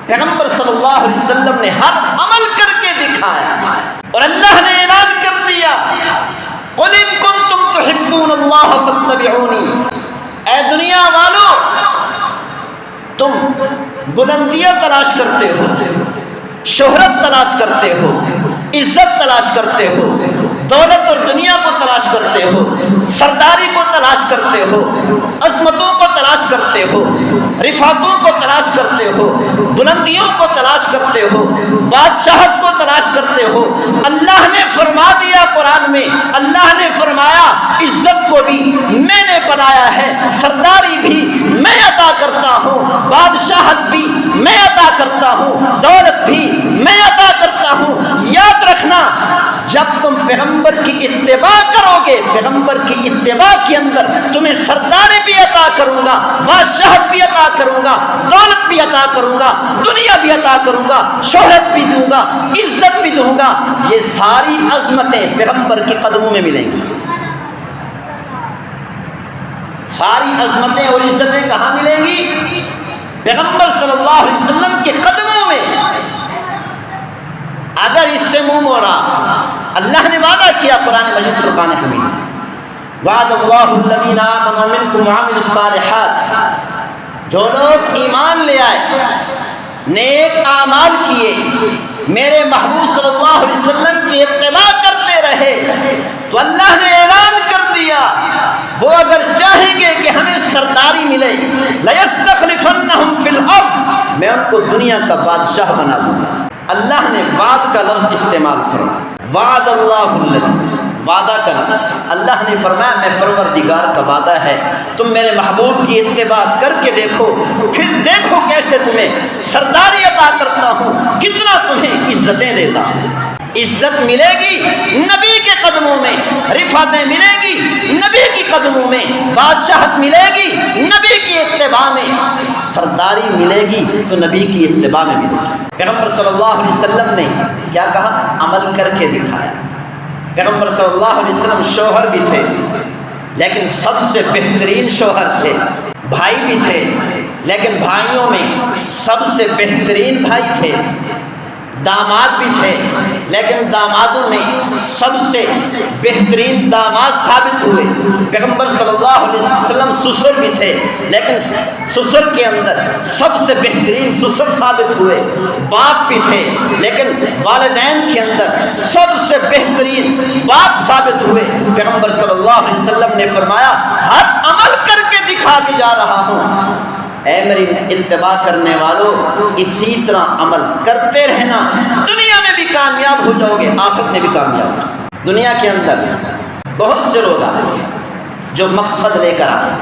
پیغمبر صلی اللہ علیہ وسلم نے ہر عمل کر کے دکھایا، اور اللہ نے اعلان کر دیا قُلْ إِن كُنتُمْ تُحِبُّونَ اللَّهَ فَاتَّبِعُونِي، اے دنیا والو تم بلندیاں تلاش کرتے ہو، شہرت تلاش کرتے ہو، عزت تلاش کرتے ہو، دولت اور دنیا کو تلاش کرتے ہو، سرداری کو تلاش کرتے ہو، عظمتوں کو تلاش کرتے ہو، رفعتوں کو تلاش کرتے ہو، بلندیوں کو تلاش کرتے ہو، بادشاہت کو تلاش کرتے ہو۔ اللہ نے فرما دیا قرآن میں، اللہ نے فرمایا عزت کو بھی میں نے بنایا ہے، سرداری بھی میں عطا کرتا ہوں، بادشاہت بھی میں عطا کرتا ہوں، دولت بھی میں عطا کرتا ہوں۔ یاد رکھنا، جب تم پیغمبر کی اتباع کرو گے، پیغمبر کی اتباع کے اندر تمہیں سرداری بھی عطا کروں گا، بادشاہت بھی عطا کروں گا، دولت بھی عطا کروں گا، دنیا بھی عطا کروں گا، شہرت بھی دوں گا، عزت بھی دوں گا۔ یہ ساری عظمتیں پیغمبر کے قدموں میں ملیں گی۔ ساری عظمتیں اور عزتیں کہاں ملیں گی؟ پیغمبر صلی اللہ علیہ وسلم کے قدموں میں۔ اگر اس سے منہ موڑا، اللہ نے وعدہ کیا قرآن مجید فرقان حمید، وعد اللہ الذین آمنوا منکم وعملوا الصالحات، جو لوگ ایمان لے آئے، نیک اعمال کیے، میرے محبوب صلی اللہ علیہ وسلم کی اتباع کرتے رہے، تو اللہ نے اعلان کر دیا وہ اگر چاہیں گے کہ ہمیں سرداری ملے، لَيَسْتَخْلِفَنَّهُمْ فِي الْأَرْضِ، میں ان کو دنیا کا بادشاہ بنا دوں گا۔ اللہ نے وعد کا لفظ استعمال فرمایا، وعد اللہ الذی، وعدہ کا لفظ اللہ نے فرمایا میں پروردگار کا وعدہ ہے، تم میرے محبوب کی اتباع کر کے دیکھو، پھر دیکھو کیسے تمہیں سرداری عطا کرتا ہوں، کتنا تمہیں عزتیں دیتا ہوں۔ عزت ملے گی نبی کے قدموں میں، رفعتیں ملیں گی نبی کے قدموں میں، بادشاہت ملے گی نبی کی اتباع میں، سرداری ملے گی تو نبی کی اتباع میں ملے گی۔ پیغمبر صلی اللہ علیہ وسلم نے کیا کہا؟ عمل کر کے دکھایا۔ پیغمبر صلی اللہ علیہ وسلم شوہر بھی تھے، لیکن سب سے بہترین شوہر تھے، بھائی بھی تھے، لیکن بھائیوں میں سب سے بہترین بھائی تھے، داماد بھی تھے، لیکن دامادوں میں سب سے بہترین داماد ثابت ہوئے۔ پیغمبر صلی اللہ علیہ وسلم سسر بھی تھے، لیکن سسر کے اندر سب سے بہترین سسر ثابت ہوئے۔ باپ بھی تھے، لیکن والدین کے اندر سب سے بہترین باپ ثابت ہوئے۔ پیغمبر صلی اللہ علیہ وسلم نے فرمایا ہر عمل کر کے دکھا کے جا رہا ہوں، اے میری اتباع کرنے والوں اسی طرح عمل کرتے رہنا، دنیا میں بھی کامیاب ہو جاؤ گے، آخرت میں بھی کامیاب ہو جاؤ گے۔ دنیا کے اندر بہت سے لوگ آئے جو مقصد لے کر آئے،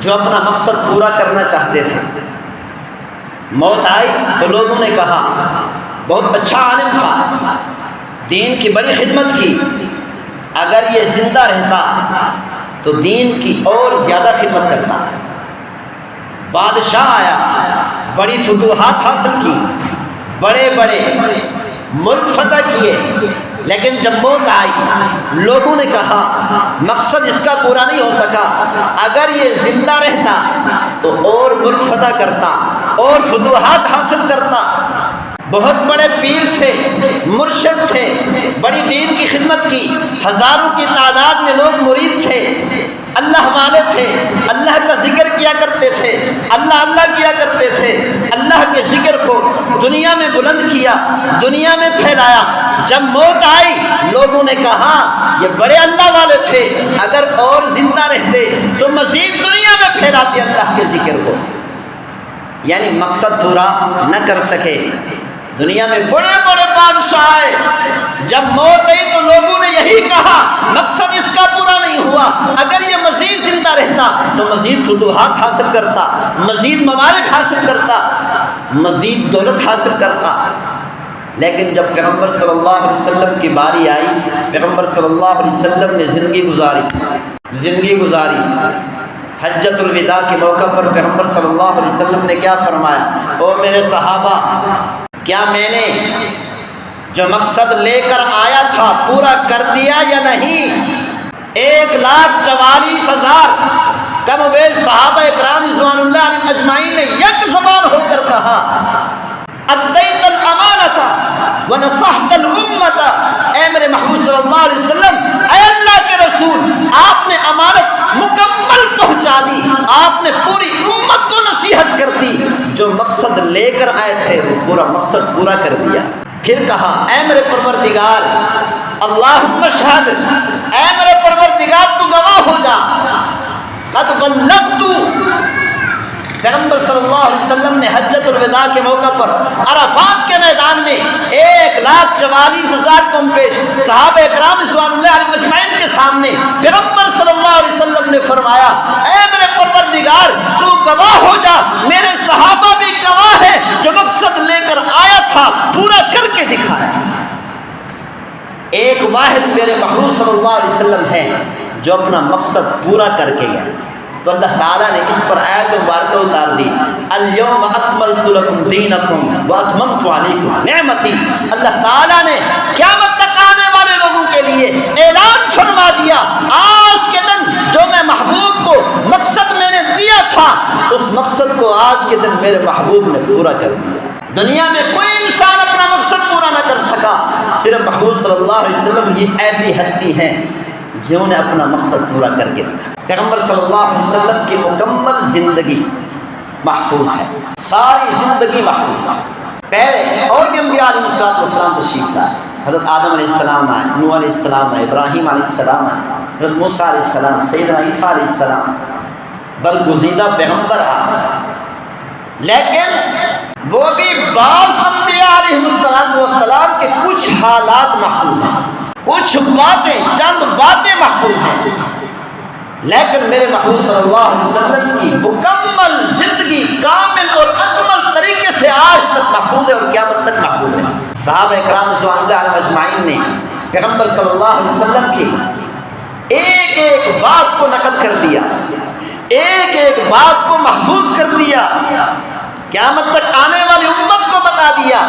جو اپنا مقصد پورا کرنا چاہتے تھے۔ موت آئی تو لوگوں نے کہا بہت اچھا عالم تھا، دین کی بڑی خدمت کی، اگر یہ زندہ رہتا تو دین کی اور زیادہ خدمت کرتا۔ بادشاہ آیا، بڑی فتوحات حاصل کی، بڑے بڑے ملک فتح کیے، لیکن جب موت آئی لوگوں نے کہا مقصد اس کا پورا نہیں ہو سکا، اگر یہ زندہ رہتا تو اور ملک فتح کرتا اور فتوحات حاصل کرتا۔ بہت بڑے پیر تھے، مرشد تھے، بڑی دین کی خدمت کی، ہزاروں کی تعداد میں لوگ مرید تھے، اللہ والے تھے، اللہ کا ذکر کیا کرتے تھے، اللہ اللہ کیا کرتے تھے، اللہ کے ذکر کو دنیا میں بلند کیا، دنیا میں پھیلایا۔ جب موت آئی لوگوں نے کہا یہ بڑے اللہ والے تھے، اگر اور زندہ رہتے تو مزید دنیا میں پھیلاتے اللہ کے ذکر کو۔ یعنی مقصد پورا نہ کر سکے۔ دنیا میں بڑے بڑے بادشاہ آئے، جب موت آئی تو لوگوں نے یہی کہا مقصد اس کا پورا نہیں ہوا، اگر یہ مزید زندہ رہتا تو مزید فتوحات حاصل کرتا، مزید ممالک حاصل کرتا، مزید دولت حاصل کرتا۔ لیکن جب پیغمبر صلی اللہ علیہ وسلم کی باری آئی، پیغمبر صلی اللہ علیہ وسلم نے زندگی گزاری۔ حجۃ الوداع کے موقع پر پیغمبر صلی اللہ علیہ وسلم نے کیا فرمایا؟ او میرے صحابہ، کیا میں نے جو مقصد لے کر آیا تھا پورا کر دیا یا نہیں؟ 1,44,000 کم و بیش صحابہ اکرام رضوان اللہ علیہم اجمعین نے یک زبان ہو کر کہا ونصحت الامت، اے میرے محبوب صلی اللہ علیہ وسلم، اے اللہ کے رسول، آپ نے امانت مکمل پہنچا دی، آپ نے پوری امت کو نصیحت کر دی، جو مقصد لے کر آئے تھے وہ پورا مقصد پورا کر دیا۔ پھر کہا اے میرے پروردگار اللہم اشہد، اے میرے پروردگار تو گواہ ہو جا، قد بلغت، پیغمبر صلی اللہ علیہ وسلم نے حجۃ الوداع کے موقع پر عرفات کے میدان میں 1,44,000 قوم پیش صحابہ اکرام رضوان اللہ علیہم اجمعین کے سامنے پیغمبر صلی اللہ علیہ وسلم نے فرمایا اے میرے پروردگار تو گواہ ہو جا، میرے صحابہ بھی گواہ ہیں، جو مقصد لے کر آیا تھا پورا کر کے دکھایا۔ ایک واحد میرے محبوب صلی اللہ علیہ وسلم ہے جو اپنا مقصد پورا کر کے گیا، تو اللہ تعالیٰ نے اس پر آیت مبارکہ اتار دی، الیوم اکملت لکم دینکم واتممت علیکم نعمتی۔ اللہ تعالیٰ نے قیامت تک آنے والے لوگوں کے لیے اعلان فرما دیا، آج کے دن جو میں محبوب کو مقصد میں نے دیا تھا اس مقصد کو آج کے دن میرے محبوب نے پورا کر دیا۔ دنیا میں کوئی انسان اپنا مقصد پورا نہ کر سکا، صرف محبوب صلی اللہ علیہ وسلم ہی ایسی ہستی ہیں جنہوں نے اپنا مقصد پورا کر کے دکھا۔ پیغمبر صلی اللہ علیہ وسلم کی مکمل زندگی محفوظ ہے، ساری زندگی محفوظ ہے۔ پہلے اور بھی انبیاء علیہ السلام تشریف لائے، حضرت آدم علیہ السلام آئے، نوح علیہ السلام آئے، ابراہیم علیہ السلام آئے، حضرت موسیٰ علیہ السلام، سیدنا عیسیٰ علیہ السلام، برگزیدہ پیغمبر آئے، لیکن وہ بھی بعض انبیاء علیہ السلام کے کچھ حالات محفوظ ہیں، کچھ باتیں، چند باتیں محفوظ ہیں، لیکن میرے محبوب صلی اللہ علیہ وسلم کی مکمل زندگی کامل اور اکمل طریقے سے آج تک محفوظ ہے اور قیامت تک محفوظ ہے۔ صحابہ اکرام رضوان اللہ علیہم اجمعین نے پیغمبر صلی اللہ علیہ وسلم کی ایک ایک بات کو نقل کر دیا، ایک ایک بات کو محفوظ کر دیا، قیامت تک آنے والی امت کو بتا دیا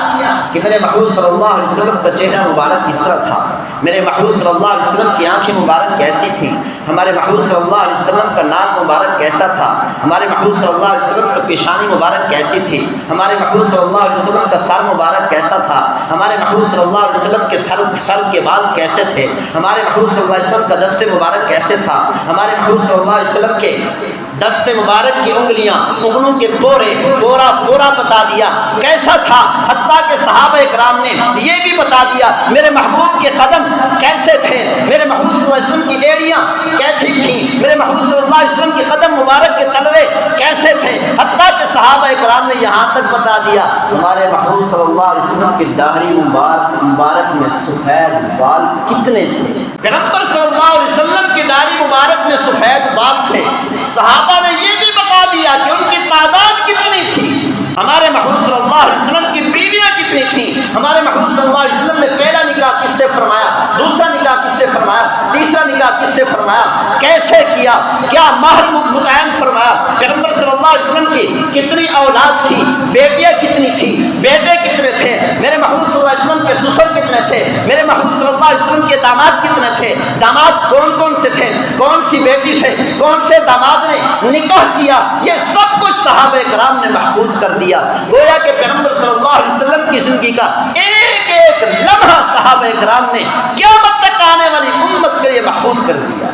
کہ میرے محبوب صلی اللہ علیہ وسلم کا چہرہ مبارک کس طرح تھا، میرے محبوب صلی اللہ علیہ وسلم کی آنکھیں مبارک کیسی تھیں، ہمارے محبوب صلی اللہ علیہ وسلم کا ناک مبارک کیسا تھا، ہمارے محبوب صلی اللہ علیہ وسلم کا پیشانی مبارک کیسی تھی، ہمارے محبوب صلی اللہ علیہ وسلم کا سر مبارک کیسا تھا، ہمارے محبوب صلی اللہ علیہ وسلم کے سر کے بال کیسے تھے، ہمارے محبوب صلی اللہ علیہ وسلم کا دست مبارک کیسے تھا، ہمارے محبوب صلی اللہ علیہ وسلم کے دست مبارک کی انگلیوں کے پورا بتا دیا کیسا تھا، حتیٰ کہ صحابہ اکرام نے یہ بھی بتا دیا میرے محبوب کے قدم کیسے تھے، میرے محبوب صلی اللہ علیہ وسلم کی ایڑیاں کیسی تھیں، میرے محبوب صلی اللہ علیہ وسلم کے قدم مبارک کے تلوے کیسے تھے، حتیٰ کہ صحابہ اکرام نے یہاں تک بتا دیا ہمارے محبوب صلی اللہ علیہ وسلم کی داڑھی مبارک میں سفید بال کتنے تھے۔ پیغمبر صلی اللہ علیہ وسلم کی داڑھی مبارک میں سفید بال تھے، صحابہ نے یہ بھی بتا دیا کہ ان کی تعداد کتنی تھی، ہمارے محبوب صلی اللہ علیہ وسلم کی بیویاں کتنی تھیں، ہمارے محبوب صلی اللہ علیہ وسلم نے پہلا نکاح کس سے فرمایا، دوسرا نکاح کس سے فرمایا، تیسرا نکاح کس سے فرمایا، کیسے کیا، کیا مہر متعین فرمایا، پیغمبر صلی اللہ علیہ وسلم کی کتنی اولاد تھی، بیٹیاں کتنی تھی، بیٹے کتنے تھے، میرے محبوب صلی اللہ علیہ وسلم کے سسر کتنے تھے، میرے محبوب صلی اللہ علیہ وسلم کے داماد کتنے تھے، داماد کون کون سے تھے، کون سی بیٹی سے کون سے داماد نے نکاح کیا، یہ سب کچھ صحابہ اکرام نے محفوظ کر دیا۔ گویا کہ پیغمبر صلی اللہ علیہ وسلم کی زندگی کا ایک ایک لمحہ صحابہ اکرام نے قیامت تک آنے والی امت کے لیے محفوظ کر دیا۔